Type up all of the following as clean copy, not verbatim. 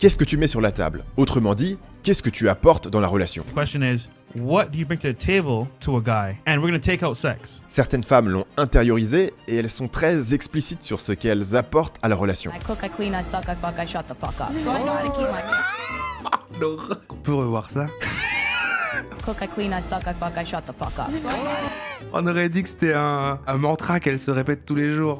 Qu'est-ce que tu mets sur la table? Autrement dit, qu'est-ce que tu apportes dans la relation? The question is, what do you bring to the table to a guy? And we're going to take out sex. Certaines femmes l'ont intériorisé et elles sont très explicites sur ce qu'elles apportent à la relation. I cook, I clean, I suck, I fuck, I shut the fuck up. So I know how to keep my On peut revoir ça. cook, I clean, I suck, I fuck, I shut the fuck up. So I know how to On aurait dit que c'était un mantra qu'elle se répète tous les jours.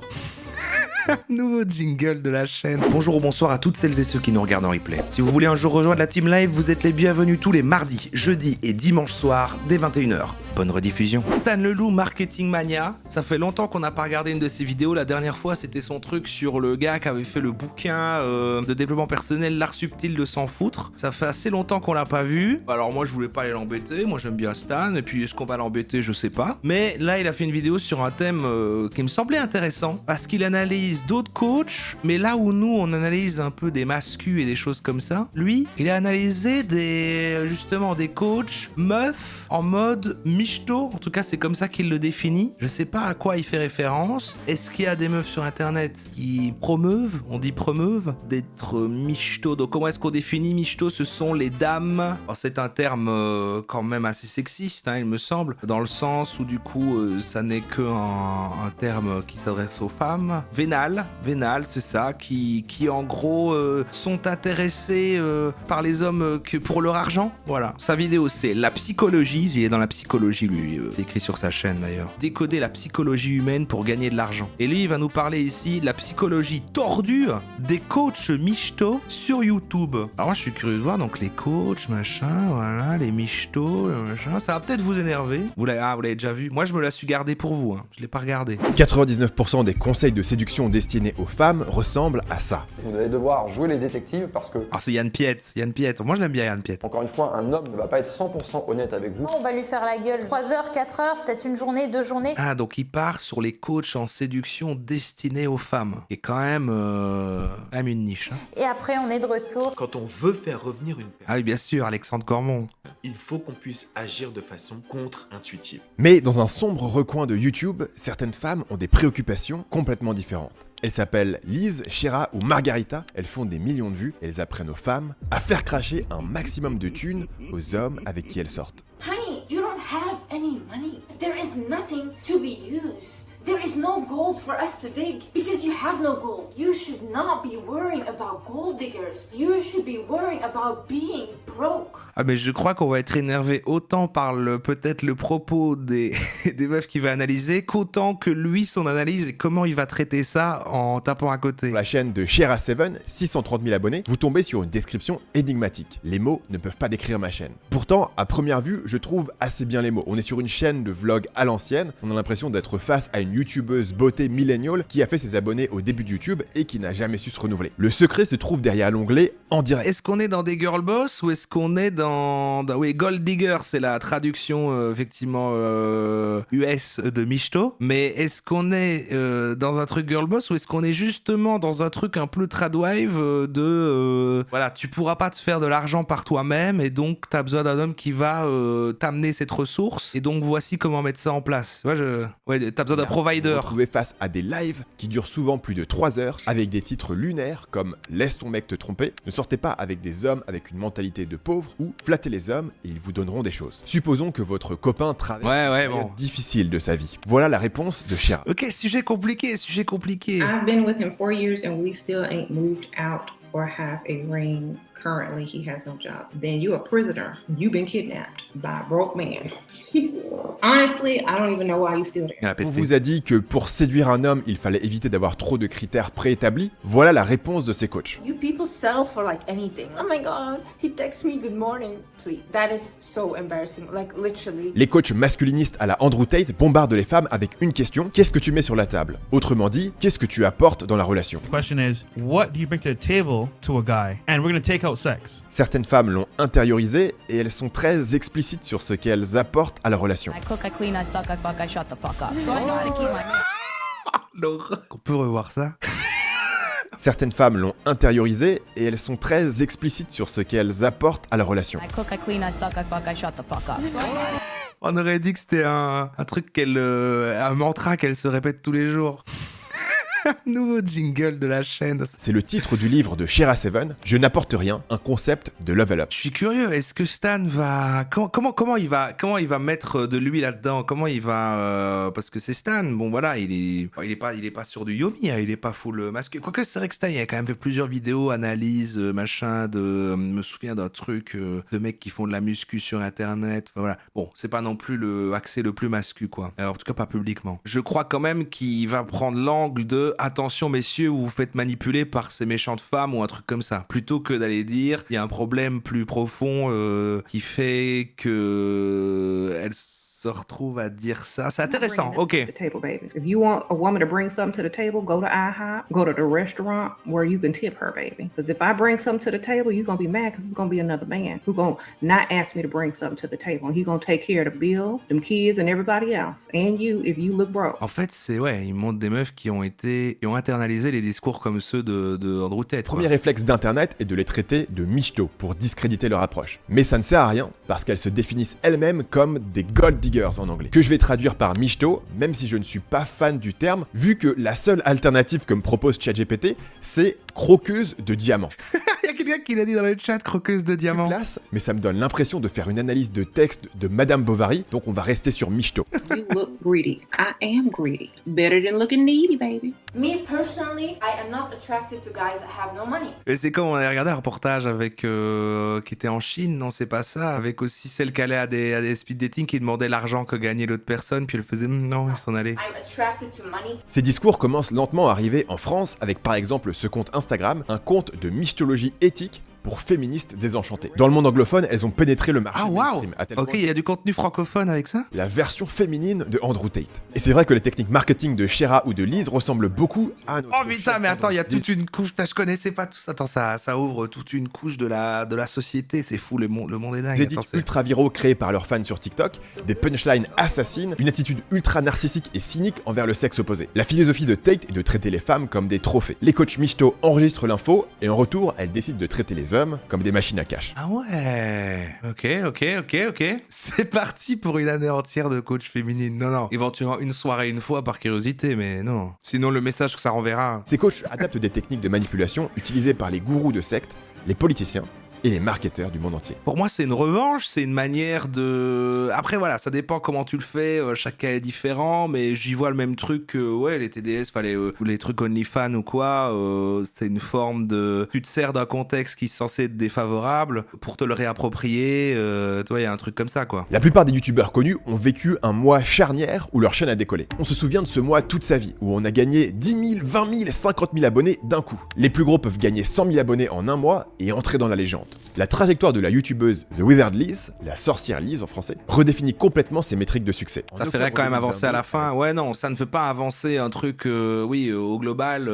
Nouveau jingle de la chaîne. Bonjour ou bonsoir à toutes celles et ceux qui nous regardent en replay. Si vous voulez un jour rejoindre la team live, vous êtes les bienvenus tous les mardis, jeudis et dimanches soirs dès 21h. Bonne rediffusion. Stan Leloup, Marketing Mania. Ça fait longtemps qu'on n'a pas regardé une de ses vidéos. La dernière fois, c'était son truc sur le gars qui avait fait le bouquin de développement personnel, l'art subtil de s'en foutre. Ça fait assez longtemps qu'on l'a pas vu. Alors moi, je voulais pas aller l'embêter. Moi, j'aime bien Stan. Et puis, est-ce qu'on va l'embêter? Je sais pas. Mais là, il a fait une vidéo sur un thème qui me semblait intéressant parce qu'il analyse d'autres coachs. Mais là où nous, on analyse un peu des mascus et des choses comme ça, lui, il a analysé justement des coachs meufs en mode michto. En tout cas, c'est comme ça qu'il le définit. Je sais pas à quoi il fait référence. Est-ce qu'il y a des meufs sur internet qui promeuvent, on dit promeuvent, d'être michto? Donc comment est-ce qu'on définit michto? Ce sont les dames. Alors, c'est un terme quand même assez sexiste, hein, il me semble, dans le sens où du coup, ça n'est qu'un terme qui s'adresse aux femmes. Vénal, c'est ça, qui en gros sont intéressés par les hommes que pour leur argent. Voilà. Sa vidéo, c'est la psychologie. Il est dans la psychologie, lui. C'est écrit sur sa chaîne d'ailleurs. Décoder la psychologie humaine pour gagner de l'argent. Et lui, il va nous parler ici de la psychologie tordue des coachs michto sur YouTube. Alors moi, je suis curieux de voir donc les coachs, machin, voilà, les michto, machin. Ça va peut-être vous énerver. Vous l'avez déjà vu. Moi, je me la suis gardée pour vous. Hein. Je l'ai pas regardé. 99% des conseils de séduction destinés aux femmes ressemblent à ça. Vous allez devoir jouer les détectives parce que, Alors c'est Yann Piette. Moi, je l'aime bien Yann Piette. encore une fois, un homme ne va pas être 100% honnête avec vous. On va lui faire la gueule 3 heures, 4 heures, peut-être une journée, 2 journées. Ah, donc il part sur les coachs en séduction destinés aux femmes. Qui est quand même une niche. Hein. Et après, on est de retour. Quand on veut faire revenir une Ah personne, oui, bien sûr, Alexandre Cormon. il faut qu'on puisse agir de façon contre-intuitive. Mais dans un sombre recoin de YouTube, certaines femmes ont des préoccupations complètement différentes. Elles s'appellent Liz, Shira ou Margarita, elles font des millions de vues et elles apprennent aux femmes à faire cracher un maximum de thunes aux hommes avec qui elles sortent. Honey, you don't have any money. There is nothing to be used. There is no gold for us to dig because you have no gold. You should not be worrying about gold diggers. You should be worrying about being broke. Ah mais je crois qu'on va être énervé autant par peut-être le propos des meufs qu'il va analyser qu'autant que lui son analyse et comment il va traiter ça en tapant à côté. Sur la chaîne de Shera7, 630 000 abonnés, vous tombez sur une description énigmatique. Les mots ne peuvent pas décrire ma chaîne. Pourtant, à première vue, je trouve assez bien les mots. On est sur une chaîne de vlog à l'ancienne, on a l'impression d'être face à une youtubeuse beauté millénial qui a fait ses abonnés au début de YouTube et qui n'a jamais su se renouveler. Le secret se trouve derrière l'onglet en direct. Est-ce qu'on est dans des girl boss ou est-ce qu'on est dans oui, Gold Digger, c'est la traduction effectivement US de michto, mais est-ce qu'on est dans un truc girl boss ou est-ce qu'on est justement dans un truc un peu tradwive voilà, tu pourras pas te faire de l'argent par toi-même et donc t'as besoin d'un homme qui va t'amener cette ressource et donc voici comment mettre ça en place. T'as besoin d'un provider. Vous vous retrouvez face à des lives qui durent souvent plus de 3 heures avec des titres lunaires comme Laisse ton mec te tromper, ne sortez pas avec des hommes avec une mentalité de pauvre ou Flattez les hommes et ils vous donneront des choses. Supposons que votre copain traverse une période difficile de sa vie. Voilà la réponse de Shira. Ok, sujet compliqué. I've been with him 4 years and we still ain't moved out or have a ring. Currently, he has no job. Then you a prisoner. You've been kidnapped by a broke man. Honestly, I don't even know why you still there. On vous a dit que pour séduire un homme, il fallait éviter d'avoir trop de critères préétablis. Voilà la réponse de ces coachs. You people settle for like anything. Oh my god, he texts me good morning. Please, that is so embarrassing. Like literally. Les coachs masculinistes à la Andrew Tate bombardent les femmes avec une question: qu'est-ce que tu mets sur la table? Autrement dit, qu'est-ce que tu apportes dans la relation? The question is, what do you bring to the table to a guy? And we're going to take out sex. Certaines femmes l'ont intériorisé et elles sont très explicites sur ce qu'elles apportent à la relation. I cook, I clean, I suck, I fuck, I shut the fuck up. So I know how to keep my On peut revoir ça. Certaines femmes l'ont intériorisé et elles sont très explicites sur ce qu'elles apportent à la relation. I cook, I clean, I suck, I fuck, I shut the fuck up. So I know how to On aurait dit que c'était un truc un mantra qu'elle se répète tous les jours. Nouveau jingle de la chaîne. C'est le titre du livre de Shera Seven, Je n'apporte rien, un concept de level up. Je suis curieux, est-ce que Stan va... Comment il va mettre de lui là-dedans? Comment il va... Parce que c'est Stan, bon voilà, il est pas sur du Yomi, hein, il est pas full masqué. Quoique c'est vrai que Stan, il a quand même fait plusieurs vidéos, analyses, machin, je me souviens d'un truc de mecs qui font de la muscu sur internet, enfin, voilà. Bon, c'est pas non plus le accès le plus mascu, quoi. Alors, en tout cas, pas publiquement. Je crois quand même qu'il va prendre l'angle de « Attention, messieurs, vous vous faites manipuler par ces méchantes femmes » ou un truc comme ça. Plutôt que d'aller dire « Il y a un problème plus profond qui fait que elles se retrouvent à dire ça. » C'est intéressant, ok. If you want a woman to bring something to the table, go to IHOP, go to the restaurant where you can tip her, baby. Because if I bring something to the table, you're going to be mad because it's going to be another man who's going to not ask me to bring something to the table. And he's going to take care of the bill, them kids and everybody else. And you, if you look broke. En fait, c'est, ouais, ils montrent des meufs qui ont internalisé les discours comme ceux de Andrew Tate. Premier réflexe d'Internet est de les traiter de michto pour discréditer leur approche. Mais ça ne sert à rien parce qu'elles se définissent elles-mêmes comme des gold diggers en anglais, que je vais traduire par michto, même si je ne suis pas fan du terme, vu que la seule alternative que me propose ChatGPT, c'est croqueuse de diamants. Il y a quelqu'un qui l'a dit dans le chat, croqueuse de diamants. Classe, mais ça me donne l'impression de faire une analyse de texte de Madame Bovary, donc on va rester sur michto. You look greedy. I am greedy. Better than looking needy, baby. Me personally, I am not attracted to guys that have no money. Et c'est comme on a regardé un reportage avec qui était en Chine, non c'est pas ça, avec aussi celle qui allait à des speed dating qui demandait l'argent que gagnait l'autre personne, puis elle faisait non, il s'en allait. I'm attracted to money. Ces discours commencent lentement à arriver en France avec par exemple ce compte Instagram, un compte de michtologie éthique pour féministes désenchantées. Dans le monde anglophone, elles ont pénétré le marché mainstream. À tel Ok, point il y a du contenu francophone avec ça. la version féminine de Andrew Tate. Et c'est vrai que les techniques marketing de Shera ou de Lise ressemblent beaucoup à notre Oh putain, mais attends, il y a chef toute une couche, je connaissais pas tout ça. Attends, ça ouvre toute une couche de la société, c'est fou, le monde est dingue. des Attends, edits ultra viraux créés par leurs fans sur TikTok, des punchlines assassines, une attitude ultra narcissique et cynique envers le sexe opposé. La philosophie de Tate est de traiter les femmes comme des trophées. Les coachs michto enregistrent l'info et en retour, elles décident de traiter les hommes comme des machines à cash. Ah ouais. Ok. C'est parti pour une année entière de coach féminine. Non. Éventuellement une soirée une fois par curiosité, mais non. Sinon le message que ça renverra. Ces coachs adaptent des techniques de manipulation utilisées par les gourous de sectes, les politiciens et les marketeurs du monde entier. Pour moi, c'est une revanche, c'est une manière de... Après, voilà, ça dépend comment tu le fais, chacun est différent, mais j'y vois le même truc que, ouais, les TDS, les trucs OnlyFans ou quoi, c'est une forme de... Tu te sers d'un contexte qui est censé être défavorable pour te le réapproprier, tu vois, il y a un truc comme ça, quoi. La plupart des youtubeurs connus ont vécu un mois charnière où leur chaîne a décollé. On se souvient de ce mois toute sa vie, où on a gagné 10 000, 20 000 et 50 000 abonnés d'un coup. Les plus gros peuvent gagner 100 000 abonnés en un mois et entrer dans la légende. La trajectoire de la youtubeuse The Withered Lise, la sorcière Lise en français, redéfinit complètement ses métriques de succès. Ça ferait quand même avancer à la fin. Ouais, non, ça ne fait pas avancer un truc, au global,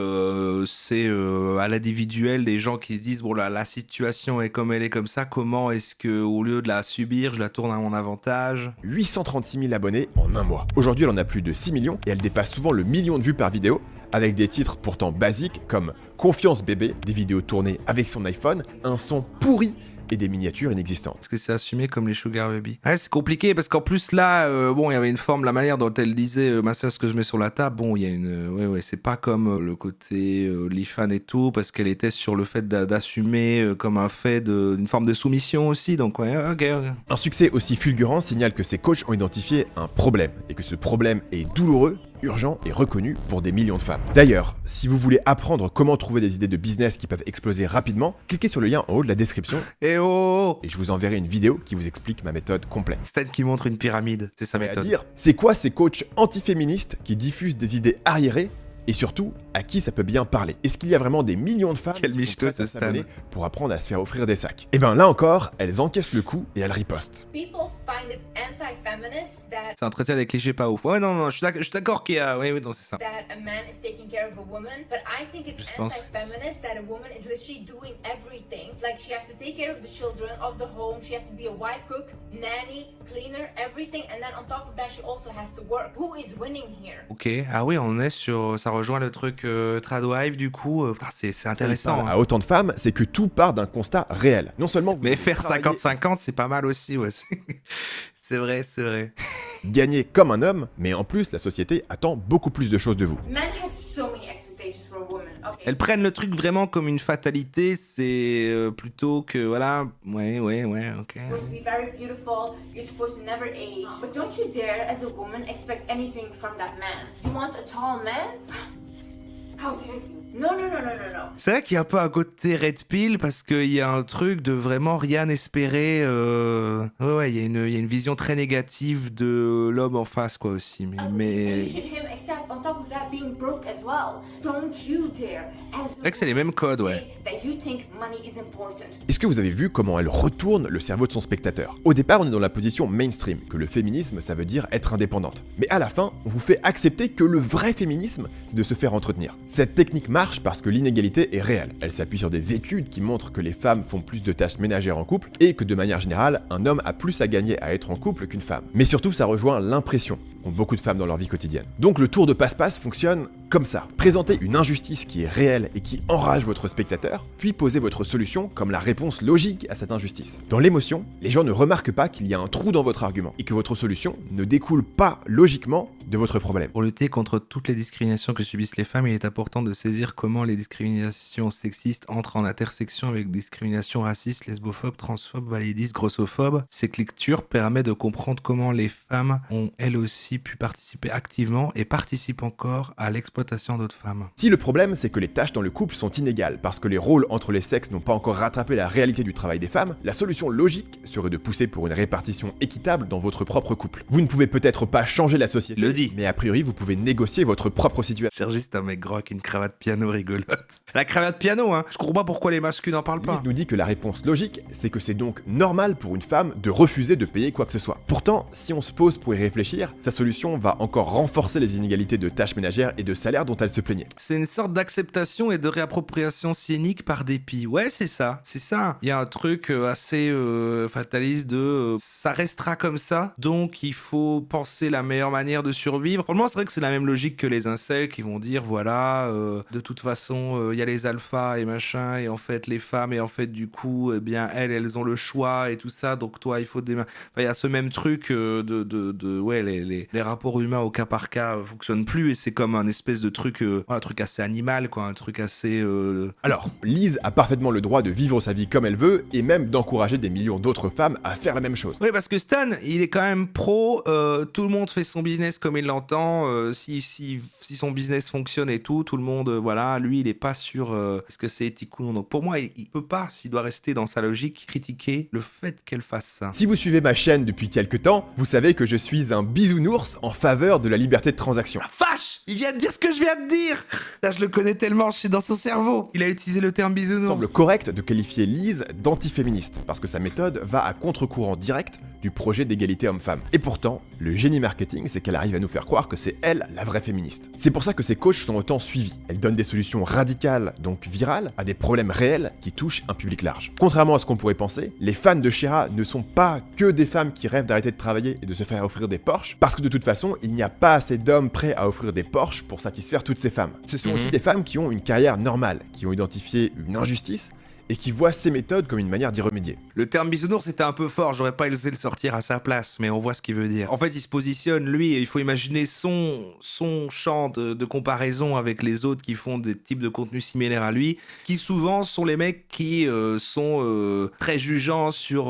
c'est à l'individuel des gens qui se disent, bon, la situation est comme elle est comme ça, comment est-ce que, au lieu de la subir, je la tourne à mon avantage? 836 000 abonnés en un mois. Aujourd'hui, elle en a plus de 6 millions et elle dépasse souvent le million de vues par vidéo, avec des titres pourtant basiques comme Confiance bébé, des vidéos tournées avec son iPhone, un son pourri et des miniatures inexistantes. Est-ce que c'est assumé comme les sugar baby? Ouais, c'est compliqué parce qu'en plus là, il y avait une forme, la manière dont elle disait, c'est ce que je mets sur la table, bon, il y a une... Ouais, c'est pas comme le côté OnlyFans et tout, parce qu'elle était sur le fait d'assumer comme un fait d'une forme de soumission aussi, donc ouais, ok. Un succès aussi fulgurant signale que ces coachs ont identifié un problème, et que ce problème est douloureux, urgent et reconnu pour des millions de femmes. D'ailleurs, si vous voulez apprendre comment trouver des idées de business qui peuvent exploser rapidement, cliquez sur le lien en haut de la description et je vous enverrai une vidéo qui vous explique ma méthode complète. Stan qui montre une pyramide, c'est sa méthode. À dire, c'est quoi ces coachs antiféministes qui diffusent des idées arriérées et surtout, à qui ça peut bien parler? Est-ce qu'il y a vraiment des millions de femmes qui sont prêtes à s'abonner pour apprendre à se faire offrir des sacs? Et ben là encore, elles encaissent le coup et elles ripostent. People find it anti-feminist that Ça entretient des clichés pas ouf. Ouais, non, je suis d'accord qu'il y a... Oui, non, c'est ça. a man is taking care of a woman, but I think it's Je pense. anti-feminist that a woman is literally doing everything. Like she has to take care of the children, of the home, she has to be a wife, cook, nanny, cleaner, everything, and then on top of that she also has to work. Who is winning here? Ok, ah oui, on est sur... Ça rejoint le truc Tradwife, du coup. C'est intéressant. À autant de femmes, c'est que tout part d'un constat réel. Non seulement vous Mais devez faire travailler, 50-50, c'est pas mal aussi, ouais. C'est vrai. gagner comme un homme, mais en plus, la société attend beaucoup plus de choses de vous. Men have so many expectations Elles prennent le truc vraiment comme une fatalité, c'est plutôt que voilà, ouais, ok. You're supposed to be very beautiful, you're supposed to never age. But don't you dare, as a woman, expect anything from that man. You want a tall man? How dare you? No. C'est vrai qu'il y a un peu un côté red pill parce qu'il y a un truc de vraiment rien espérer. Ouais, il y a une vision très négative de l'homme en face, quoi, aussi. And you should him accept on top of that being broke as well. Don't you dare, as C'est vrai que c'est les mêmes codes, ouais. that you think money is important. Est-ce que vous avez vu comment elle retourne le cerveau de son spectateur? Au départ, on est dans la position mainstream, que le féminisme, ça veut dire être indépendante. Mais à la fin, on vous fait accepter que le vrai féminisme, c'est de se faire entretenir. Cette technique marche parce que l'inégalité est réelle. Elle s'appuie sur des études qui montrent que les femmes font plus de tâches ménagères en couple et que de manière générale, un homme a plus à gagner à être en couple qu'une femme. Mais surtout, ça rejoint l'impression qu'ont beaucoup de femmes dans leur vie quotidienne. Donc le tour de passe-passe fonctionne comme ça. Présentez une injustice qui est réelle et qui enrage votre spectateur, puis posez votre solution comme la réponse logique à cette injustice. Dans l'émotion, les gens ne remarquent pas qu'il y a un trou dans votre argument et que votre solution ne découle pas logiquement de votre problème. Pour lutter contre toutes les discriminations que subissent les femmes, il est important de saisir comment les discriminations sexistes entrent en intersection avec des discriminations racistes, lesbophobes, transphobes, validistes, grossophobes. Cette lecture permet de comprendre comment les femmes ont elles aussi pu participer activement et participent encore à l'exploitation d'autres femmes. Si le problème c'est que les tâches dans le couple sont inégales parce que les rôles entre les sexes n'ont pas encore rattrapé la réalité du travail des femmes, la solution logique serait de pousser pour une répartition équitable dans votre propre couple. Vous ne pouvez peut-être pas changer la société, Le dit. mais a priori vous pouvez négocier votre propre situation. Cherche juste un mec gros avec une cravate piano rigolote. La cravate piano, hein. Je comprends pas pourquoi les masculins n'en parlent pas. Lise nous dit que la réponse logique, c'est que c'est donc normal pour une femme de refuser de payer quoi que ce soit. Pourtant, si on se pose pour y réfléchir, sa solution va encore renforcer les inégalités de tâches ménagères et de salaire dont elle se plaignait. C'est une sorte d'acceptation et de réappropriation scénique par dépit. Ouais, c'est ça. Il y a un truc assez fataliste de ça restera comme ça, donc il faut penser la meilleure manière de survivre. Pour le moment, c'est vrai que c'est la même logique que les incels qui vont dire voilà, de toute façon, il y a les alphas et machin, et en fait les femmes, et en fait du coup, eh bien elles ont le choix et tout ça, donc toi il faut des mains. Enfin, il y a ce même truc ouais, les rapports humains au cas par cas fonctionnent plus, et c'est comme un espèce de truc, un truc assez animal, quoi, un truc assez. Alors, Lise a parfaitement le droit de vivre sa vie comme elle veut, et même d'encourager des millions d'autres femmes à faire la même chose. Oui, parce que Stan, il est quand même pro, tout le monde fait son business comme il l'entend, si son business fonctionne et tout le monde, voilà, lui il est pas sûr est-ce que c'est éthique ou non. Donc pour moi, il peut pas, s'il doit rester dans sa logique, critiquer le fait qu'elle fasse ça. Si vous suivez ma chaîne depuis quelques temps, vous savez que je suis un bisounours en faveur de la liberté de transaction. La vache, il vient de dire ce que je viens de dire. Là, je le connais tellement, je suis dans son cerveau. Il a utilisé le terme Il bisounours. semble correct de qualifier Lise d'antiféministe, parce que sa méthode va à contre-courant direct du projet d'égalité homme-femme. Et pourtant, le génie marketing, c'est qu'elle arrive à nous faire croire que c'est elle la vraie féministe. C'est pour ça que ses coachs sont autant suivis. Elle donne des solutions radicales, donc virales, à des problèmes réels qui touchent un public large. Contrairement à ce qu'on pourrait penser, les fans de Shera ne sont pas que des femmes qui rêvent d'arrêter de travailler et de se faire offrir des Porsche, parce que de toute façon, il n'y a pas assez d'hommes prêts à offrir des Porsche pour satisfaire toutes ces femmes. Ce sont aussi des femmes qui ont une carrière normale, qui ont identifié une injustice, et qui voit ces méthodes comme une manière d'y remédier. Le terme bisounours c'était un peu fort, j'aurais pas osé le sortir à sa place, mais on voit ce qu'il veut dire. En fait, il se positionne, lui, et il faut imaginer son champ de comparaison avec les autres qui font des types de contenus similaires à lui, qui souvent sont les mecs qui sont très jugeants sur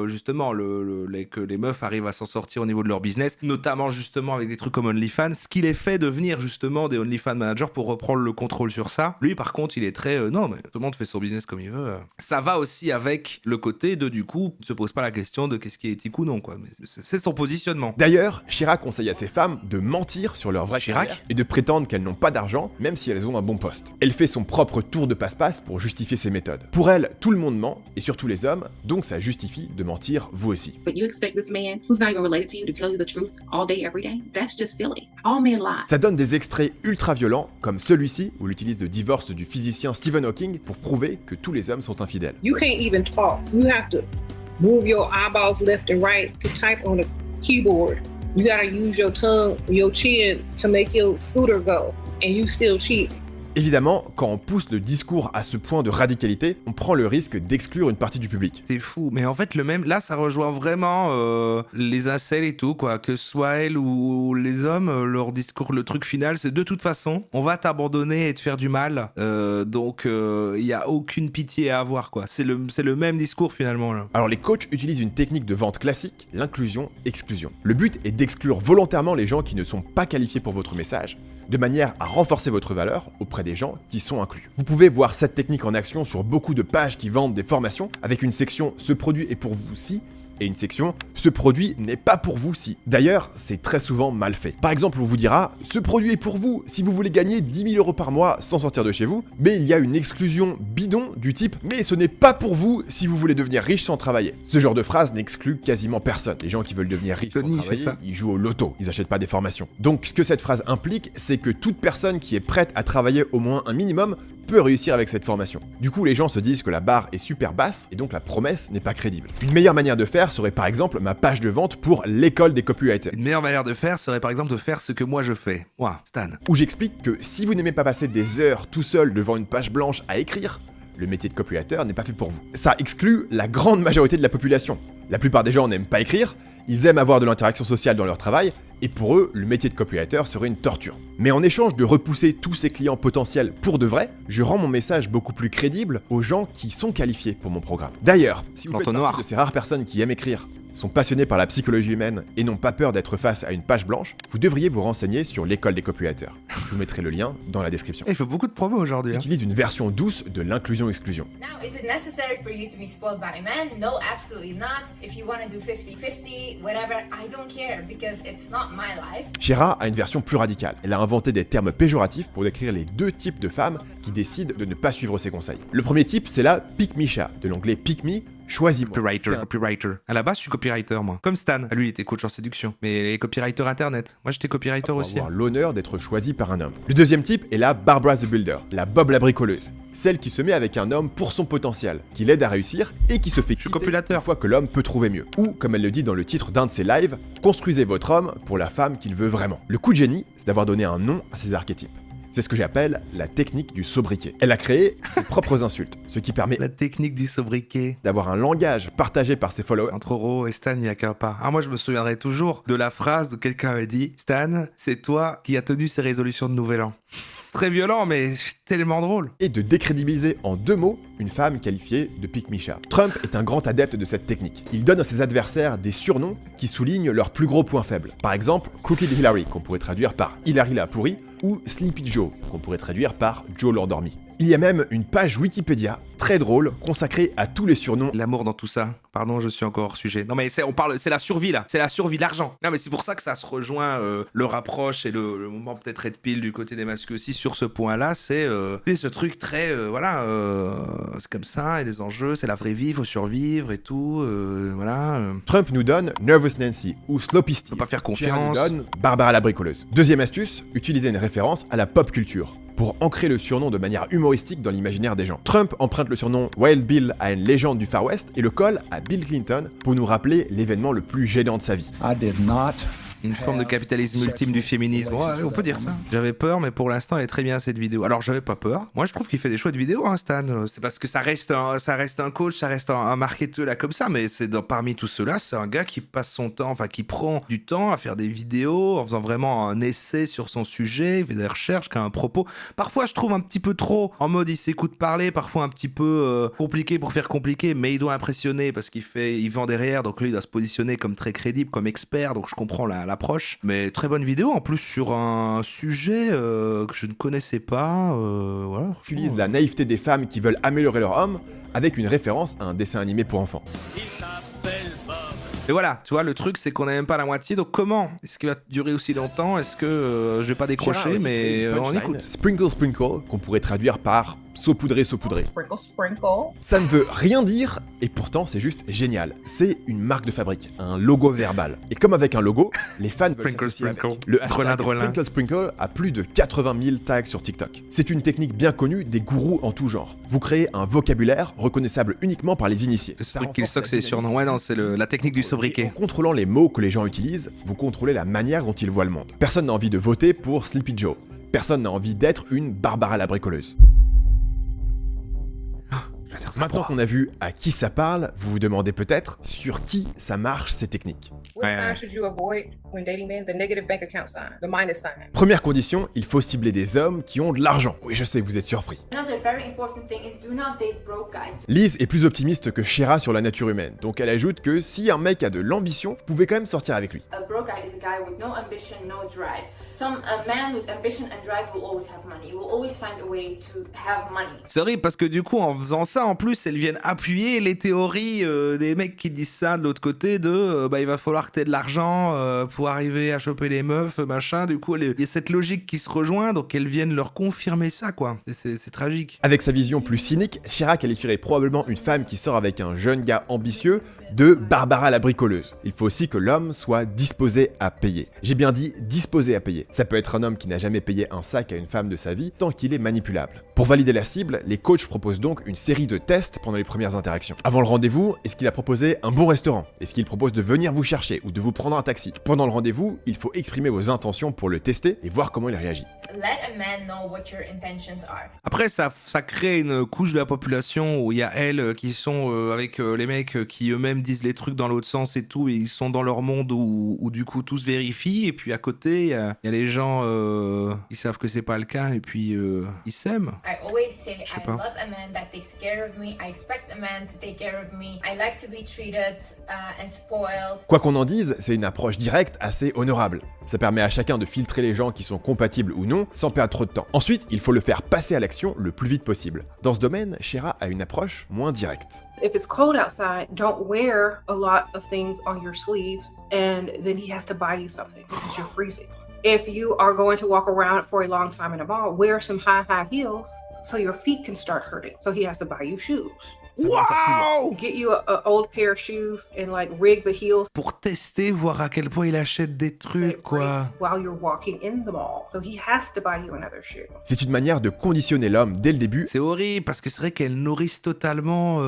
justement que les meufs arrivent à s'en sortir au niveau de leur business, notamment justement avec des trucs comme OnlyFans, ce qui les fait devenir justement des OnlyFans managers pour reprendre le contrôle sur ça. Lui, par contre, il est très non, mais tout le monde fait son business comme il veut. Ça va aussi avec le côté de, du coup, ne se pose pas la question de qu'est-ce qui est éthique ou non, quoi. Mais c'est son positionnement. D'ailleurs, Shera conseille à ses femmes de mentir sur leur vraie carrière et de prétendre qu'elles n'ont pas d'argent, même si elles ont un bon poste. Elle fait son propre tour de passe-passe pour justifier ses méthodes. Pour elle, tout le monde ment, et surtout les hommes, donc ça justifie de mentir vous aussi. But you expect this man who's not even related to you to tell you the truth all day, every day? That's just silly. All men lie. Ça donne des extraits ultra violents, comme celui-ci, où il utilise le divorce du physicien Stephen Hawking pour prouver que tous les hommes sont infidèles. You can't even talk. You have to move your eyeballs left and right to type on the keyboard. You gotta use your tongue, your chin to make your scooter go, and you still cheat. Évidemment, quand on pousse le discours à ce point de radicalité, on prend le risque d'exclure une partie du public. C'est fou, mais en fait là ça rejoint vraiment les incels et tout quoi, que ce soit elles ou les hommes, leur discours, le truc final c'est de toute façon on va t'abandonner et te faire du mal, donc il y a aucune pitié à avoir quoi, c'est le même discours finalement là. Alors les coachs utilisent une technique de vente classique, l'inclusion-exclusion. Le but est d'exclure volontairement les gens qui ne sont pas qualifiés pour votre message, de manière à renforcer votre valeur auprès des gens qui sont inclus. Vous pouvez voir cette technique en action sur beaucoup de pages qui vendent des formations, avec une section « Ce produit est pour vous si » et une section « Ce produit n'est pas pour vous si ». D'ailleurs, c'est très souvent mal fait. Par exemple, on vous dira « Ce produit est pour vous si vous voulez gagner 10 000 € par mois sans sortir de chez vous », mais il y a une exclusion bidon du type « Mais ce n'est pas pour vous si vous voulez devenir riche sans travailler ». Ce genre de phrase n'exclut quasiment personne. Les gens qui veulent devenir riches sans travailler, ils jouent au loto, ils achètent pas des formations. Donc ce que cette phrase implique, c'est que toute personne qui est prête à travailler au moins un minimum peut réussir avec cette formation. Du coup, les gens se disent que la barre est super basse et donc la promesse n'est pas crédible. Une meilleure manière de faire serait par exemple ma page de vente pour l'école des copywriters. Une meilleure manière de faire serait par exemple de faire ce que moi je fais. Moi, Stan. Où j'explique que si vous n'aimez pas passer des heures tout seul devant une page blanche à écrire, le métier de copywriter n'est pas fait pour vous. Ça exclut la grande majorité de la population. La plupart des gens n'aiment pas écrire, ils aiment avoir de l'interaction sociale dans leur travail, et pour eux, le métier de copywriter serait une torture. Mais en échange de repousser tous ces clients potentiels pour de vrai, je rends mon message beaucoup plus crédible aux gens qui sont qualifiés pour mon programme. D'ailleurs, si vous faites partie de ces rares personnes qui aiment écrire, sont passionnés par la psychologie humaine et n'ont pas peur d'être face à une page blanche, vous devriez vous renseigner sur l'école des copywriters. Je vous mettrai le lien dans la description. Il faut beaucoup de promos aujourd'hui. J'utilise une version douce de l'inclusion-exclusion. Now, is it necessary for you to be spoiled by men? No, absolutely not. If you want to do 50-50, whatever, I don't care because it's not my life. Shera a une version plus radicale. Elle a inventé des termes péjoratifs pour décrire les deux types de femmes qui décident de ne pas suivre ses conseils. Le premier type, c'est la pick-me-cha, de l'anglais pick me, choisis-moi. Copywriter. À la base, je suis copywriter, moi. Comme Stan. Lui, il était coach en séduction. Mais les copywriters internet. Moi, j'étais copywriter aussi. Avoir l'honneur d'être choisi par un homme. Le deuxième type est la Barbara the Builder, la Bob la bricoleuse. Celle qui se met avec un homme pour son potentiel, qui l'aide à réussir et qui se fait quitter une fois que l'homme peut trouver mieux. Ou, comme elle le dit dans le titre d'un de ses lives, construisez votre homme pour la femme qu'il veut vraiment. Le coup de génie, c'est d'avoir donné un nom à ces archétypes. C'est ce que j'appelle la technique du sobriquet. Elle a créé ses propres insultes, ce qui permet la technique du sobriquet d'avoir un langage partagé par ses followers. Entre Ro et Stan, il n'y a qu'un pas. Ah, moi, je me souviendrai toujours de la phrase où quelqu'un a dit « Stan, c'est toi qui as tenu ces résolutions de Nouvel An ». Très violent, mais tellement drôle. Et de décrédibiliser en 2 mots une femme qualifiée de pick-me-cha. Trump est un grand adepte de cette technique. Il donne à ses adversaires des surnoms qui soulignent leurs plus gros points faibles. Par exemple, Crooked Hillary, qu'on pourrait traduire par Hillary la pourrie, ou Sleepy Joe, qu'on pourrait traduire par Joe l'endormi. Il y a même une page Wikipédia très drôle consacrée à tous les surnoms. L'amour dans tout ça. Pardon, je suis encore hors sujet. Non mais c'est la survie là. C'est la survie, l'argent. Non mais c'est pour ça que ça se rejoint, le rapproche et le moment peut-être red pill du côté des masques aussi sur ce point-là. C'est ce truc très c'est comme ça, et les enjeux, c'est la vraie vie, il faut survivre et tout. Voilà. Trump nous donne Nervous Nancy ou Sloppy Steve. Faut pas faire confiance. Chirac nous donne Barbara la bricoleuse. Deuxième astuce, utiliser une référence à la pop culture pour ancrer le surnom de manière humoristique dans l'imaginaire des gens. Trump emprunte le surnom Wild Bill à une légende du Far West et le colle à Bill Clinton pour nous rappeler l'événement le plus gênant de sa vie. Une forme de capitalisme ultime du féminisme. Ouais, on peut dire ça. J'avais peur, mais pour l'instant, elle est très bien cette vidéo. Alors, j'avais pas peur. Moi, je trouve qu'il fait des chouettes vidéos, hein, Stan. C'est parce que ça reste un coach, ça reste un marketeur là comme ça, mais c'est parmi tous ceux-là, c'est un gars qui passe son temps, enfin qui prend du temps à faire des vidéos en faisant vraiment un essai sur son sujet, il fait des recherches, qui a un propos. Parfois, je trouve un petit peu trop en mode il s'écoute parler, parfois un petit peu compliqué pour faire compliqué, mais il doit impressionner parce il vend derrière, donc lui, il doit se positionner comme très crédible, comme expert, donc je comprends l'approche. Mais très bonne vidéo, en plus sur un sujet que je ne connaissais pas. Voilà. J'utilise la naïveté des femmes qui veulent améliorer leur homme avec une référence à un dessin animé pour enfants. Et voilà, tu vois, le truc c'est qu'on n'a même pas la moitié, donc comment est-ce qu'il va durer aussi longtemps? Est-ce que je vais pas décrocher, mais on écoute. Sprinkle Sprinkle, qu'on pourrait traduire par saupoudrer, saupoudrer. Sprinkle, sprinkle. Ça ne veut rien dire, et pourtant c'est juste génial. C'est une marque de fabrique, un logo verbal. Et comme avec un logo, les fans veulent s'associer avec. Le hashtag Sprinkle Sprinkle a plus de 80 000 tags sur TikTok. C'est une technique bien connue des gourous en tout genre. Vous créez un vocabulaire reconnaissable uniquement par les initiés. Le truc qu'il soque, c'est les surnoms. Ouais, non, c'est la technique du sobriquet. En contrôlant les mots que les gens utilisent, vous contrôlez la manière dont ils voient le monde. Personne n'a envie de voter pour Sleepy Joe. Personne n'a envie d'être une Barbara la bricoleuse. Maintenant qu'on a vu à qui ça parle, vous vous demandez peut-être sur qui ça marche ces techniques. What sign should you avoid when dating men? The negative bank account sign, the minus sign. Première condition, il faut cibler des hommes qui ont de l'argent. Oui, je sais, vous êtes surpris. Another very important thing is do not date broke guys. Liz est plus optimiste que Shera sur la nature humaine, donc elle ajoute que si un mec a de l'ambition, vous pouvez quand même sortir avec lui. A broke guy is a guy with no ambition, no drive. A man with ambition and drive will always have money. He will always find a way to have money. C'est horrible parce que du coup, en faisant ça, en plus, elles viennent appuyer les théories des mecs qui disent ça de l'autre côté de il va falloir que t'aies de l'argent pour arriver à choper les meufs, machin. Du coup, il y a cette logique qui se rejoint, donc elles viennent leur confirmer ça, quoi. C'est tragique. Avec sa vision plus cynique, Shera qualifierait probablement une femme qui sort avec un jeune gars ambitieux de Barbara la bricoleuse. Il faut aussi que l'homme soit disposé à payer. J'ai bien dit disposé à payer. Ça peut être un homme qui n'a jamais payé un sac à une femme de sa vie tant qu'il est manipulable. Pour valider la cible, les coachs proposent donc une série de tests pendant les premières interactions. Avant le rendez-vous, est-ce qu'il a proposé un bon restaurant? Est-ce qu'il propose de venir vous chercher ou de vous prendre un taxi? Pendant le rendez-vous, il faut exprimer vos intentions pour le tester et voir comment il réagit. Let a man know what your intentions are. Après, ça crée une couche de la population où il y a elles qui sont avec les mecs qui eux-mêmes disent les trucs dans l'autre sens et tout, et ils sont dans leur monde où du coup tout se vérifie, et puis à côté, il y a les gens qui savent que c'est pas le cas, et puis ils s'aiment. I always say I pas. love a man that takes care of me. I expect a man to take care of me. I like to be treated and spoiled. Quoi qu'on en dise, c'est une approche directe assez honorable. Ça permet à chacun de filtrer les gens qui sont compatibles ou non sans perdre trop de temps. Ensuite, il faut le faire passer à l'action le plus vite possible. Dans ce domaine, Shera a une approche moins directe. If it's cold outside, don't wear a lot of things on your sleeves and then he has to buy you something because you're freezing. If you are going to walk around for a long time in a mall, wear some high heels so your feet can start hurting. So he has to buy you shoes. Wow! Get you a old pair of shoes and like rig the heels Pour tester, voir à quel point il achète des that trucs, it quoi. breaks while you're walking in the mall. So he has to buy you another shoe. C'est une manière de conditionner l'homme dès le début. C'est horrible parce que c'est vrai qu'elles nourrissent totalement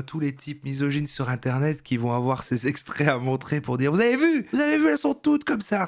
tous les types misogynes sur internet qui vont avoir ces extraits à montrer pour dire vous avez vu, elles sont toutes comme ça.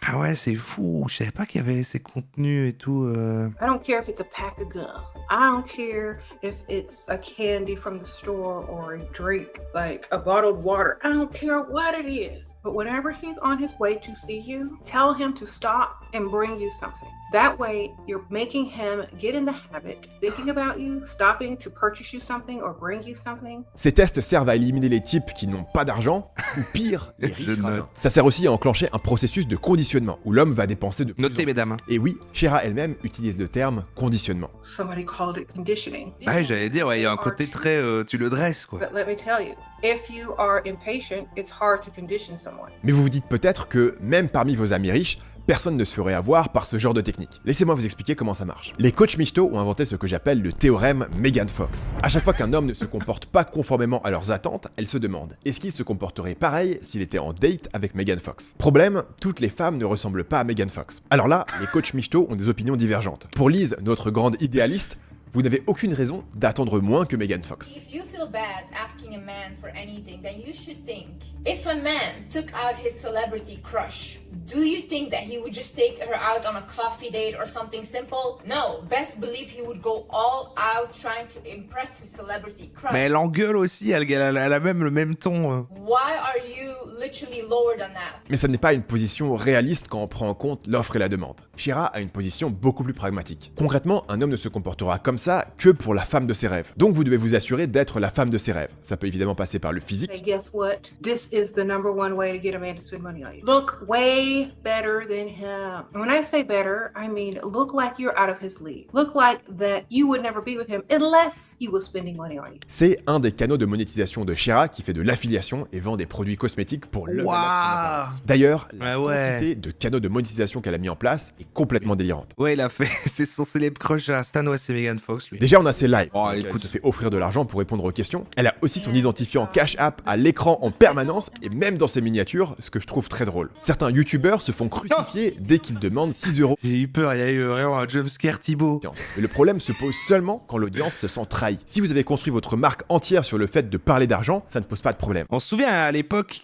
Ah ouais, c'est fou, je savais pas qu'il y avait ces contenus et tout. I don't care if it's a pack of gum. I don't care if it's a candy from the store or a drink, like a bottled water. I don't care what it is. But whenever he's on his way to see you, tell him to stop and bring you something. That way, you're making him get in the habit, thinking about you, stopping to purchase you something or bring you something. Ces tests servent à éliminer les types qui n'ont pas d'argent, ou pire, les Je riches note. radins. Ça sert aussi à enclencher un processus de conditionnement, où l'homme va dépenser de plus en Notez, plus. mesdames. Et oui, Shera elle-même utilise le terme conditionnement. Somebody called it conditioning. Ouais, j'allais dire, ouais, il y a un côté très tu le dresses, quoi. But let me tell you, if you are impatient, it's hard to condition someone. Mais vous vous dites peut-être que, même parmi vos amis riches, personne ne se ferait avoir par ce genre de technique. Laissez-moi vous expliquer comment ça marche. Les coachs michto ont inventé ce que j'appelle le théorème Megan Fox. À chaque fois qu'un homme ne se comporte pas conformément à leurs attentes, elles se demandent est-ce qu'il se comporterait pareil s'il était en date avec Megan Fox? Problème, toutes les femmes ne ressemblent pas à Megan Fox. Alors là, les coachs michto ont des opinions divergentes. Pour Liz, notre grande idéaliste, vous n'avez aucune raison d'attendre moins que Megan Fox. If you feel bad asking a man for anything, then you should think, if a man took out his celebrity crush, do you think that he would just take her out on a coffee date or something simple? No, best believe he would go all out trying to impress his celebrity crush. Mais elle engueule aussi, elle a même le même ton. Why are you literally lower than that? Mais ça n'est pas une position réaliste quand on prend en compte l'offre et la demande. Shera a une position beaucoup plus pragmatique. Concrètement, un homme ne se comportera comme ça que pour la femme de ses rêves. Donc vous devez vous assurer d'être la femme de ses rêves. Ça peut évidemment passer par le Hey, physique, guess what? This is the number one way to get a man to spend money on you. Look way better than him. And when I say better, I mean look like you're out of his league. Look like that you would never be with him unless he was spending money on you. c'est un des canaux de monétisation de Shera qui fait de l'affiliation et vend des produits cosmétiques pour le D'ailleurs, la quantité de canaux de monétisation qu'elle a mis en place est complètement délirante. Ouais, il a fait c'est son célèbre crush à Stan, ouais, c'est Megan Fox, lui. Déjà, on a ses lives. Oh, Donc, écoute. elle se fait offrir de l'argent pour répondre aux questions. Elle a aussi son identifiant Cash App à l'écran en permanence danse et même dans ses miniatures, ce que je trouve très drôle. Certains youtubeurs se font crucifier dès qu'ils demandent 6 €. J'ai eu peur, il y a eu vraiment un jumpscare Thibaut. Mais le problème se pose seulement quand l'audience se sent trahie. Si vous avez construit votre marque entière sur le fait de parler d'argent, ça ne pose pas de problème. On se souvient à l'époque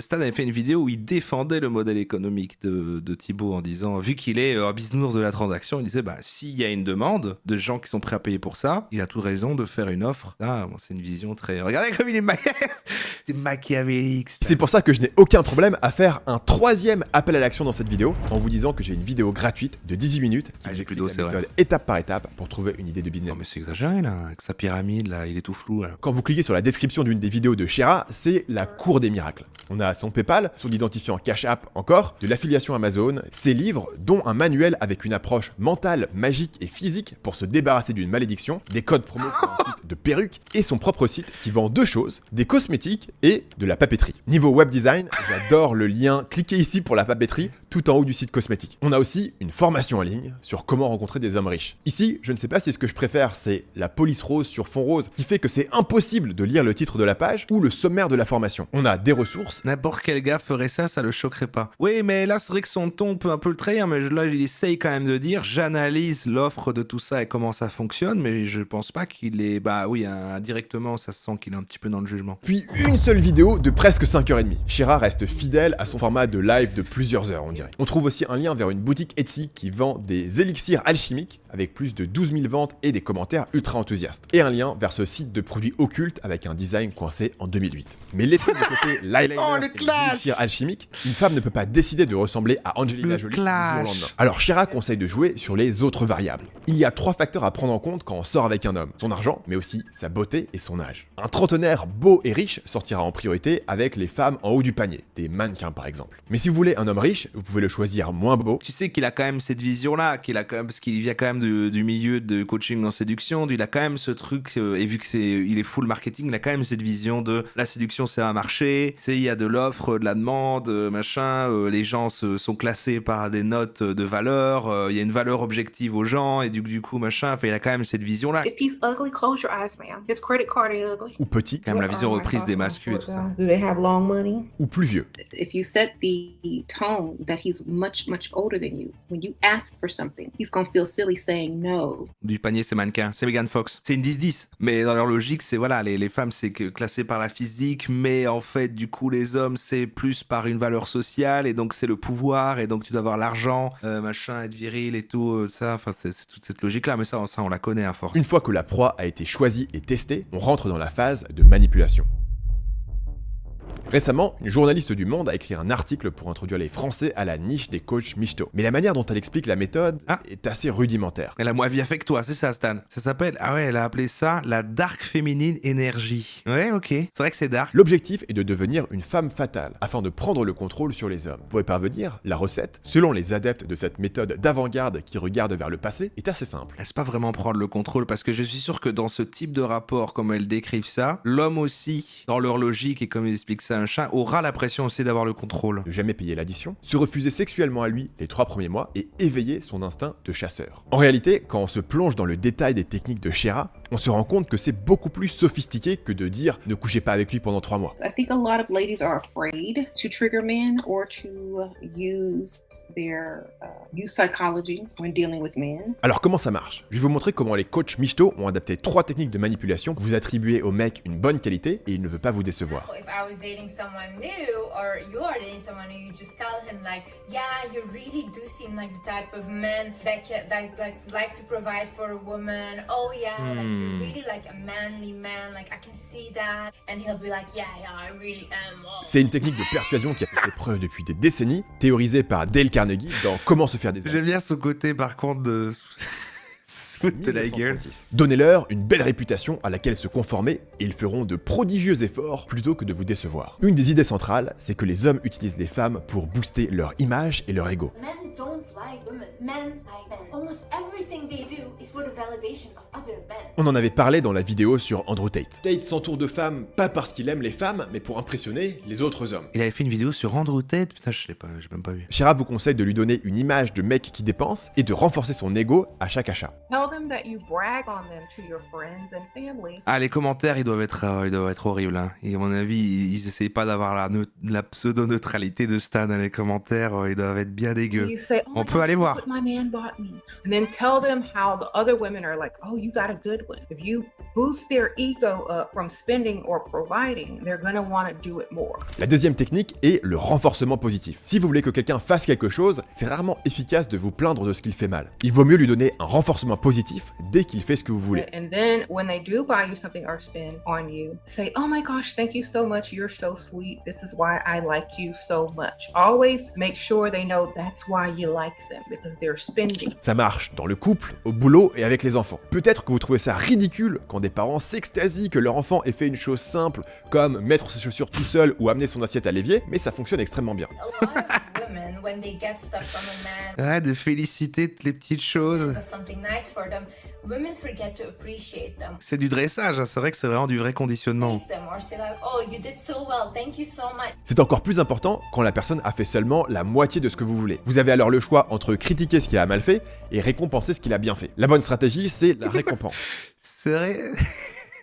Stan avait fait une vidéo où il défendait le modèle économique de Thibaut en disant, vu qu'il est bisounours de la transaction, il disait s'il y a une demande de gens qui sont prêts à payer pour ça, il a toute raison de faire une offre. Ah, bon, c'est une vision très... Regardez comme il est machiavélique. C'est pour ça que je n'ai aucun problème à faire un 3e appel à l'action dans cette vidéo en vous disant que j'ai une vidéo gratuite de 18 minutes qui vous explique la méthode étape par étape pour trouver une idée de business. Non mais c'est exagéré là, avec sa pyramide là, il est tout flou là. Quand vous cliquez sur la description d'une des vidéos de Shera, c'est la cour des miracles. On a son PayPal, son identifiant Cash App encore, de l'affiliation Amazon, ses livres, dont un manuel avec une approche mentale, magique et physique pour se débarrasser d'une malédiction, des codes promo pour un site de perruques et son propre site qui vend 2 choses, des cosmétiques et de la papeterie. Niveau web design, j'adore le lien, cliquez ici pour la papeterie tout en haut du site cosmétique. On a aussi une formation en ligne sur comment rencontrer des hommes riches. Ici, je ne sais pas si ce que je préfère c'est la police rose sur fond rose qui fait que c'est impossible de lire le titre de la page ou le sommaire de la formation. On a des ressources. N'importe quel gars ferait ça, ça le choquerait pas. Oui, mais là c'est vrai que son ton peut un peu le trahir, mais là il essaye quand même de dire j'analyse l'offre de tout ça et comment ça fonctionne, mais je pense pas qu'il est... Bah oui, indirectement ça se sent qu'il est un petit peu dans le jugement. Puis une seule vidéo de presque 5h30. Shera reste fidèle à son format de live de plusieurs heures on dirait. On trouve aussi un lien vers une boutique Etsy qui vend des élixirs alchimiques avec plus de 12 000 ventes et des commentaires ultra enthousiastes. Et un lien vers ce site de produits occultes avec un design coincé en 2008. Mais laissez de côté l'eyeliner et les élixirs alchimiques, une femme ne peut pas décider de ressembler à Angelina Jolie du jour au lendemain. Alors Shera conseille de jouer sur les autres variables. Il y a 3 facteurs à prendre en compte quand on sort avec un homme. Son argent, mais aussi sa beauté et son âge. Un trentenaire beau et riche sortira en priorité avec les femmes en haut du panier, des mannequins par exemple. Mais si vous voulez un homme riche, vous pouvez le choisir moins beau. Tu sais qu'il a quand même cette vision-là, parce qu'il vient quand même du milieu de coaching en séduction, il a quand même ce truc, et vu qu'il est full marketing, il a quand même cette vision de la séduction c'est un marché, tu sais, il y a de l'offre, de la demande, machin, les gens sont classés par des notes de valeur, il y a une valeur objective aux gens, et du coup, machin, il a quand même cette vision-là. If he's ugly, close your eyes, ma'am. His credit card ain't ugly. Ou petit. Quand même la vision reprise des masculins et tout ça. Do they have long money? Ou plus vieux. If you set the tone that he's much older than you, when you ask for something, he's gonna feel silly saying no. Du panier, c'est mannequin, c'est Megan Fox. C'est une 10-10. Mais dans leur logique, c'est voilà, les femmes, c'est classé par la physique, mais en fait, du coup, les hommes, c'est plus par une valeur sociale, et donc c'est le pouvoir, et donc tu dois avoir l'argent, machin, être viril et tout, ça, enfin, c'est toute cette logique-là, mais ça, on la connaît à force. Une fois que la proie a été choisie et testée, on rentre dans la phase de manipulation. Récemment, une journaliste du Monde a écrit un article pour introduire les Français à la niche des coachs michto. Mais la manière dont elle explique la méthode est assez rudimentaire. Elle a moins bien fait que toi, c'est ça, Stan. Ça s'appelle, elle a appelé ça la dark féminine énergie. Ouais, ok. C'est vrai que c'est dark. L'objectif est de devenir une femme fatale, afin de prendre le contrôle sur les hommes. Pour y parvenir, la recette, selon les adeptes de cette méthode d'avant-garde qui regarde vers le passé, est assez simple. Laisse pas vraiment prendre le contrôle, parce que je suis sûr que dans ce type de rapport, comme elles décrivent ça, l'homme aussi, dans leur logique et comme ils expliquent ça, un chat aura la pression aussi d'avoir le contrôle. Ne jamais payer l'addition, se refuser sexuellement à lui les 3 premiers mois et éveiller son instinct de chasseur. En réalité, quand on se plonge dans le détail des techniques de Shera, on se rend compte que c'est beaucoup plus sophistiqué que de dire ne couchez pas avec lui pendant 3 mois. I think a lot of ladies are afraid to trigger men or to use psychology when dealing with men. Alors comment ça marche? Je vais vous montrer comment les coachs michto ont adapté 3 techniques de manipulation pour vous attribuer au mec une bonne qualité et il ne veut pas vous décevoir. If I was dating someone new, or you are dating someone new, you just tell him like, yeah, you really do seem like the type of man that likes to provide for a woman. Oh yeah, like you're really like a manly man. Like I can see that, and he'll be like, yeah, I really am. Oh. C'est une technique de persuasion qui a fait ses preuves depuis des décennies, théorisée par Dale Carnegie dans Comment se faire des amis. J'aime bien ce côté par contre de de la gueule. Donnez-leur une belle réputation à laquelle se conformer et ils feront de prodigieux efforts plutôt que de vous décevoir. Une des idées centrales, c'est que les hommes utilisent les femmes pour booster leur image et leur ego. Men don't like women. Men like men. Almost everything they do is for the validation of other men. On en avait parlé dans la vidéo sur Andrew Tate. Tate s'entoure de femmes pas parce qu'il aime les femmes, mais pour impressionner les autres hommes. Il avait fait une vidéo sur Andrew Tate, putain, je sais pas, j'ai même pas vu. Shira vous conseille de lui donner une image de mec qui dépense et de renforcer son ego à chaque achat. Tell them that you brag on them to your friends and family. Ah, les commentaires, ils doivent être horribles. Hein. Et à mon avis, ils essayent pas d'avoir la pseudo-neutralité de Stan dans les commentaires. Ils doivent être bien dégueux. You say, oh On my peut gosh, aller look voir. what my man bought me. And then tell them how the other women are like, oh, you got a good one. If you boost their ego up from spending or providing, they're gonna want to do it more. La deuxième technique est le renforcement positif. Si vous voulez que quelqu'un fasse quelque chose, c'est rarement efficace de vous plaindre de ce qu'il fait mal. Il vaut mieux lui donner un renforcement positif dès qu'il fait ce que vous voulez. And then when they do buy you something or spend on you, say, oh my gosh, thank you so much. You're so sweet. This is why I like you so much. Always make sure they know that's why you like them, because they're spending. Ça marche dans le couple, au boulot et avec les enfants. Peut-être que vous trouvez ça ridicule quand des parents s'extasient que leur enfant ait fait une chose simple comme mettre ses chaussures tout seul ou amener son assiette à l'évier, mais ça fonctionne extrêmement bien. A lot of women, when they get stuff from a man, Ouais, de féliciter toutes les petites choses. does something nice for them, women forget to appreciate them. C'est du dressage, hein. C'est vrai que c'est vraiment du vrai conditionnement. Praise them or say like, oh, you did so well, thank you so much. C'est encore plus important quand la personne a fait seulement la moitié de ce que vous voulez. Vous avez alors le choix entre critiquer ce qu'il a mal fait et récompenser ce qu'il a bien fait. La bonne stratégie, c'est la récompense. C'est vrai.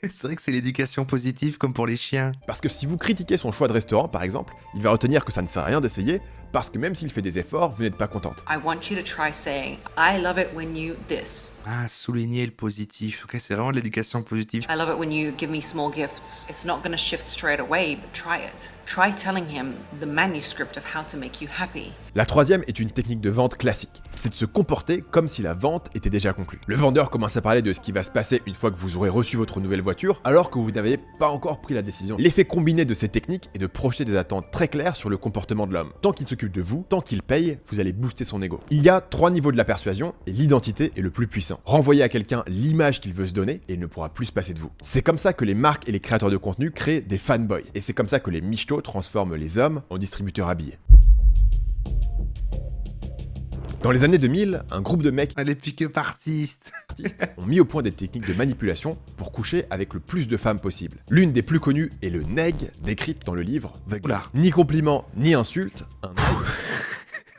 C'est vrai que c'est l'éducation positive comme pour les chiens. Parce que si vous critiquez son choix de restaurant, par exemple, il va retenir que ça ne sert à rien d'essayer, parce que même s'il fait des efforts, vous n'êtes pas contente. I want you to try saying, I love it when you this. Ah, souligner le positif. Ok, c'est vraiment de l'éducation positive. I love it when you give me small gifts. It's not going to shift straight away, but try it. Try telling him the manuscript of how to make you happy. La troisième est une technique de vente classique. C'est de se comporter comme si la vente était déjà conclue. Le vendeur commence à parler de ce qui va se passer une fois que vous aurez reçu votre nouvelle voiture, alors que vous n'avez pas encore pris la décision. L'effet combiné de ces techniques est de projeter des attentes très claires sur le comportement de l'homme. Tant qu'il s'occupe de vous, tant qu'il paye, vous allez booster son ego. Il y a 3 niveaux de la persuasion, et l'identité est le plus puissant. Renvoyez à quelqu'un l'image qu'il veut se donner, et il ne pourra plus se passer de vous. C'est comme ça que les marques et les créateurs de contenu créent des fanboys, et c'est comme ça que les michetots transforment les hommes en distributeurs habillés. Dans les années 2000, un groupe de mecs Les pick-up artistes. ont mis au point des techniques de manipulation pour coucher avec le plus de femmes possible. L'une des plus connues est le neg, décrite dans le livre The Game. Oula. Ni compliment, ni insulte, un neg,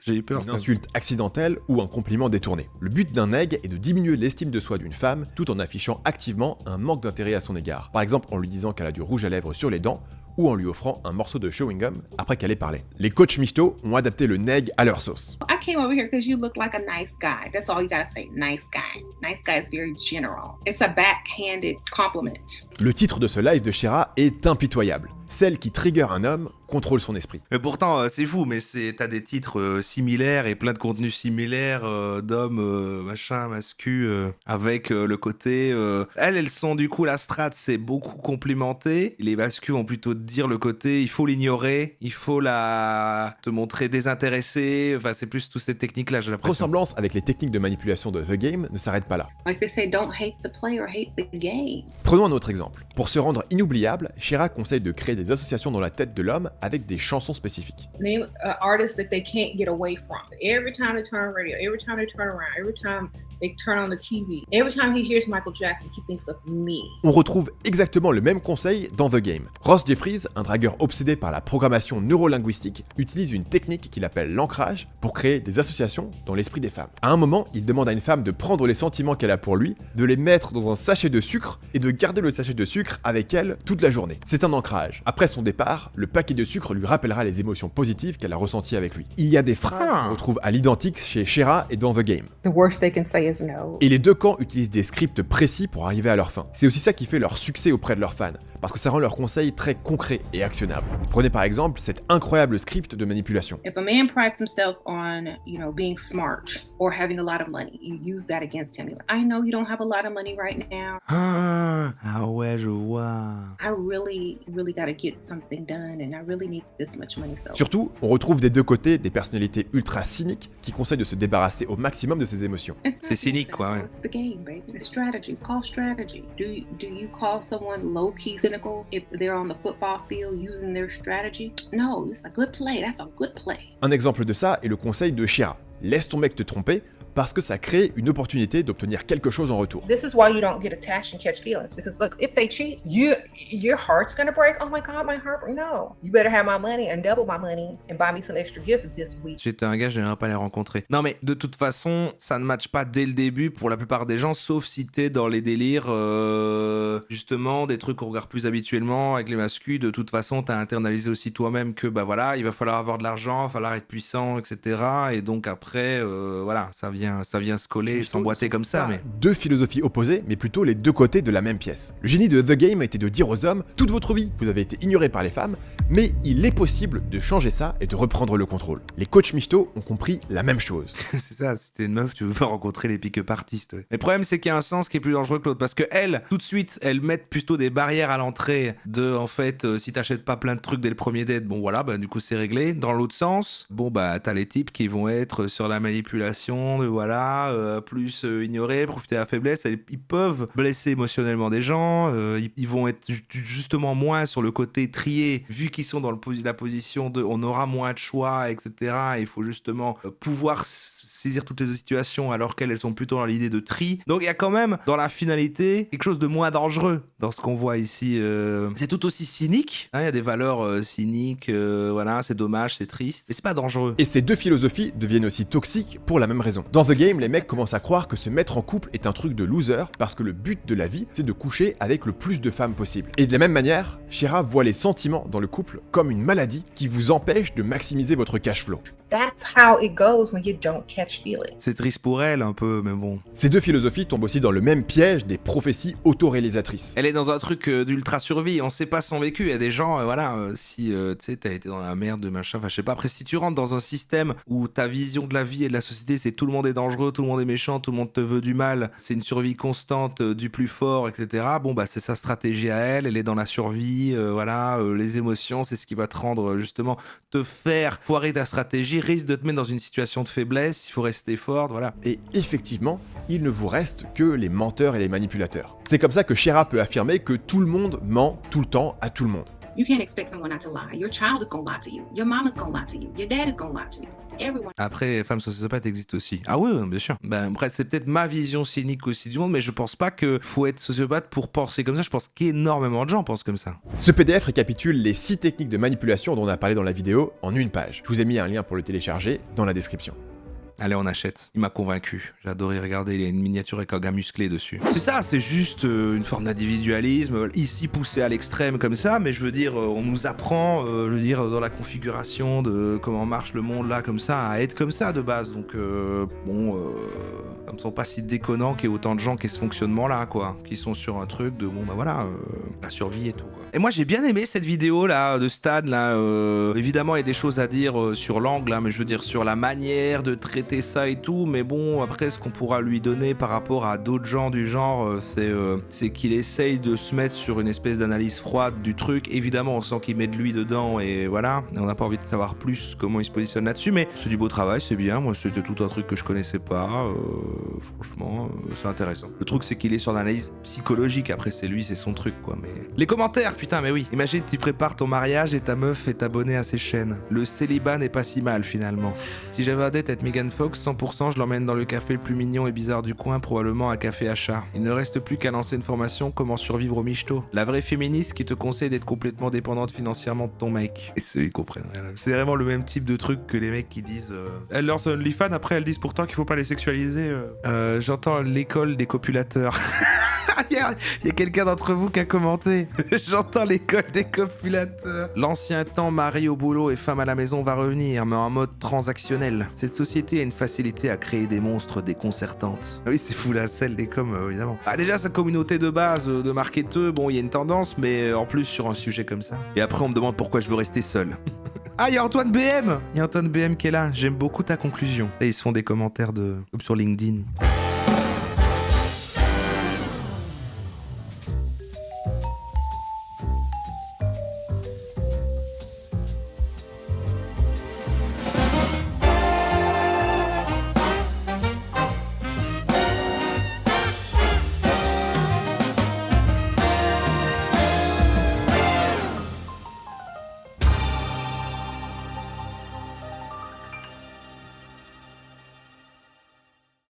J'ai eu peur. une insulte accidentelle ou un compliment détourné. Le but d'un neg est de diminuer l'estime de soi d'une femme tout en affichant activement un manque d'intérêt à son égard. Par exemple en lui disant qu'elle a du rouge à lèvres sur les dents, ou en lui offrant un morceau de chewing-gum après qu'elle ait parlé. Les coachs michetots ont adapté le neg à leur sauce. I came over here because you look like a nice guy. That's all you gotta say. Nice guy. Nice guy is very general. It's a backhanded compliment. Le titre de ce live de Shira est impitoyable. Celle qui trigger un homme contrôle son esprit. Mais pourtant, c'est fou, mais t'as des titres similaires et plein de contenus similaires d'hommes, machin, mascu, avec le côté... Elles sont du coup, la strat, c'est beaucoup complimenté. Les mascus vont plutôt te dire le côté, il faut l'ignorer, il faut te montrer désintéressé. Enfin, c'est plus toutes ces techniques-là, j'ai l'impression. Ressemblance avec les techniques de manipulation de The Game ne s'arrête pas là. Like they say, don't hate the play or hate the game. Prenons un autre exemple. Pour se rendre inoubliable, Shira conseille de créer des associations dans la tête de l'homme avec des chansons spécifiques. Name an artist that they can't get away from. Every time they turn on radio, every time they turn around, every time they turn on the TV, every time he hears Michael Jackson, he thinks of me. On retrouve exactement le même conseil dans The Game. Ross Jeffries, un dragueur obsédé par la programmation neurolinguistique, utilise une technique qu'il appelle l'ancrage pour créer des associations dans l'esprit des femmes. À un moment, il demande à une femme de prendre les sentiments qu'elle a pour lui, de les mettre dans un sachet de sucre et de garder le sachet de sucre avec elle toute la journée. C'est un ancrage. Après son départ, le paquet de sucre lui rappellera les émotions positives qu'elle a ressenties avec lui. Il y a des phrases qu'on retrouve à l'identique chez Shira et dans The Game. The worst they can say is no. Et les deux camps utilisent des scripts précis pour arriver à leur fin. C'est aussi ça qui fait leur succès auprès de leurs fans, parce que ça rend leurs conseils très concrets et actionnables. Prenez par exemple cet incroyable script de manipulation. If a man prides himself on, being smart or having a lot of money, you use that against him. You're like, I know you don't have a lot of money right now. Ah ouais, je vois. I really, really gotta get something done and I really need this much money. So. Surtout, on retrouve des deux côtés des personnalités ultra cyniques qui conseillent de se débarrasser au maximum de ses émotions. C'est cynique, quoi, ouais. It's the game, baby. It's strategy. It's called strategy. Do you call someone low-key cynical if they're on the football field using their strategy? No, it's a good play. That's a good play. Un exemple de ça est le conseil de Shira. laisse ton mec te tromper parce que ça crée une opportunité d'obtenir quelque chose en retour. This is why you don't get attached and catch feelings. Because look, if they cheat, your heart's gonna break. Oh my God, my heart. No, you better have my money and double my money and buy me some extra gifts this week. J'étais un gars, j'aimerais pas les rencontrer. Non mais de toute façon, ça ne matche pas dès le début pour la plupart des gens, sauf si t'es dans les délires, justement, des trucs qu'on regarde plus habituellement avec les masculins. De toute façon, t'as internalisé aussi toi-même que bah voilà, il va falloir avoir de l'argent, il va falloir être puissant, etc. Et donc après, voilà, ça vient se coller et s'emboîter comme ça. Mais deux philosophies opposées, mais plutôt les deux côtés de la même pièce. Le génie de The Game était de dire aux hommes, toute votre vie, vous avez été ignorés par les femmes, mais il est possible de changer ça et de reprendre le contrôle. Les coachs Michto ont compris la même chose. c'est ça, si t'es une meuf, tu veux pas rencontrer les pick-up artistes. Ouais. Le problème, c'est qu'il y a un sens qui est plus dangereux que l'autre, parce que elles, tout de suite, elles mettent plutôt des barrières à l'entrée de, en fait, si t'achètes pas plein de trucs dès le premier date, bon voilà, bah du coup c'est réglé. Dans l'autre sens, bon bah t'as les types qui vont être sur la manipulation, de voilà, plus ignorer, profiter de la faiblesse, ils peuvent blesser émotionnellement des gens, ils vont être justement moins sur le côté trié, vu qu'ils sont dans la position de on aura moins de choix, etc. Il faut justement pouvoir saisir toutes les situations alors qu'elles sont plutôt dans l'idée de tri. Donc il y a quand même dans la finalité quelque chose de moins dangereux dans ce qu'on voit ici. C'est tout aussi cynique, hein, il y a des valeurs cyniques, voilà, c'est dommage, c'est triste, mais c'est pas dangereux. Et ces deux philosophies deviennent aussi toxiques pour la même raison. Dans The Game, les mecs commencent à croire que se mettre en couple est un truc de loser parce que le but de la vie, c'est de coucher avec le plus de femmes possible. Et de la même manière, Shira voit les sentiments dans le couple comme une maladie qui vous empêche de maximiser votre cash flow. That's how it goes when you don't catch feelings. C'est triste pour elle un peu, mais bon. Ces deux philosophies tombent aussi dans le même piège des prophéties autoréalisatrices. Elle est dans un truc d'ultra survie, on sait pas son vécu. Il y a des gens, voilà, si tu sais, t'as été dans la merde, de machin, enfin je sais pas. Après, si tu rentres dans un système où ta vision de la vie et de la société, c'est tout le monde est dangereux, tout le monde est méchant, tout le monde te veut du mal, c'est une survie constante du plus fort, etc. Bon, bah c'est sa stratégie à elle est dans la survie, voilà, les émotions, c'est ce qui va te rendre, justement, te faire foirer ta stratégie, risque de te mettre dans une situation de faiblesse, il faut rester fort, voilà. Et effectivement, il ne vous reste que les menteurs et les manipulateurs. C'est comme ça que Shira peut affirmer que tout le monde ment tout le temps à tout le monde. You can't expect someone not to lie. Your child is gonna lie to you. Your mama's gonna lie to you. Your dad is gonna lie to you. Everyone. Après, femme sociopathe existe aussi. Ah oui, bien sûr. Ben, après, c'est peut-être ma vision cynique aussi du monde, mais je pense pas que faut être sociopathe pour penser comme ça. Je pense qu'énormément de gens pensent comme ça. Ce PDF récapitule les 6 techniques de manipulation dont on a parlé dans la vidéo en une page. Je vous ai mis un lien pour le télécharger dans la description. Allez, on achète. Il m'a convaincu. J'ai adoré regarder, il y a une miniature avec un gars musclé dessus. C'est ça, c'est juste une forme d'individualisme, ici poussé à l'extrême comme ça, mais je veux dire, on nous apprend, je veux dire, dans la configuration de comment marche le monde là, comme ça, à être comme ça de base. Donc, ça me semble pas si déconnant qu'il y ait autant de gens qui aient ce fonctionnement-là, quoi. Qui sont sur un truc de, bon, bah voilà, la survie et tout, quoi. Et moi, j'ai bien aimé cette vidéo là, de Stad, là. Évidemment, il y a des choses à dire sur l'angle, hein, mais je veux dire, sur la manière de traiter ça et tout, mais bon, après ce qu'on pourra lui donner par rapport à d'autres gens du genre, c'est qu'il essaye de se mettre sur une espèce d'analyse froide du truc. Évidemment, on sent qu'il met de lui dedans et voilà, et on n'a pas envie de savoir plus comment il se positionne là-dessus, mais c'est du beau travail, c'est bien. Moi, c'était tout un truc que je connaissais pas, franchement, c'est intéressant. Le truc, c'est qu'il est sur l'analyse psychologique, après c'est lui, c'est son truc, quoi. Mais les commentaires, putain, mais oui, imagine tu prépares ton mariage et ta meuf est abonnée à ses chaînes. Le célibat n'est pas si mal finalement. Si j'avais un date avec Megan Fox, 100% je l'emmène dans le café le plus mignon et bizarre du coin, probablement un café achat. Il ne reste plus qu'à lancer une formation comment survivre au michto. La vraie féministe qui te conseille d'être complètement dépendante financièrement de ton mec. Et ceux ils comprennent rien. C'est vraiment le même type de truc que les mecs qui disent elles lancent OnlyFans, après elles disent pourtant qu'il faut pas les sexualiser. J'entends l'école des copulateurs. Il y a quelqu'un d'entre vous qui a commenté. J'entends l'école des copulateurs. L'ancien temps mari au boulot et femme à la maison va revenir, mais en mode transactionnel. Cette société a une facilité à créer des monstres déconcertantes. Ah oui, c'est fou la selle des coms, évidemment. Ah déjà, sa communauté de base de marketeux, bon, il y a une tendance, mais en plus sur un sujet comme ça. Et après, on me demande pourquoi je veux rester seul. Ah, il y a Antoine BM. Il y a Antoine BM qui est là. J'aime beaucoup ta conclusion. Et ils se font des commentaires comme sur LinkedIn.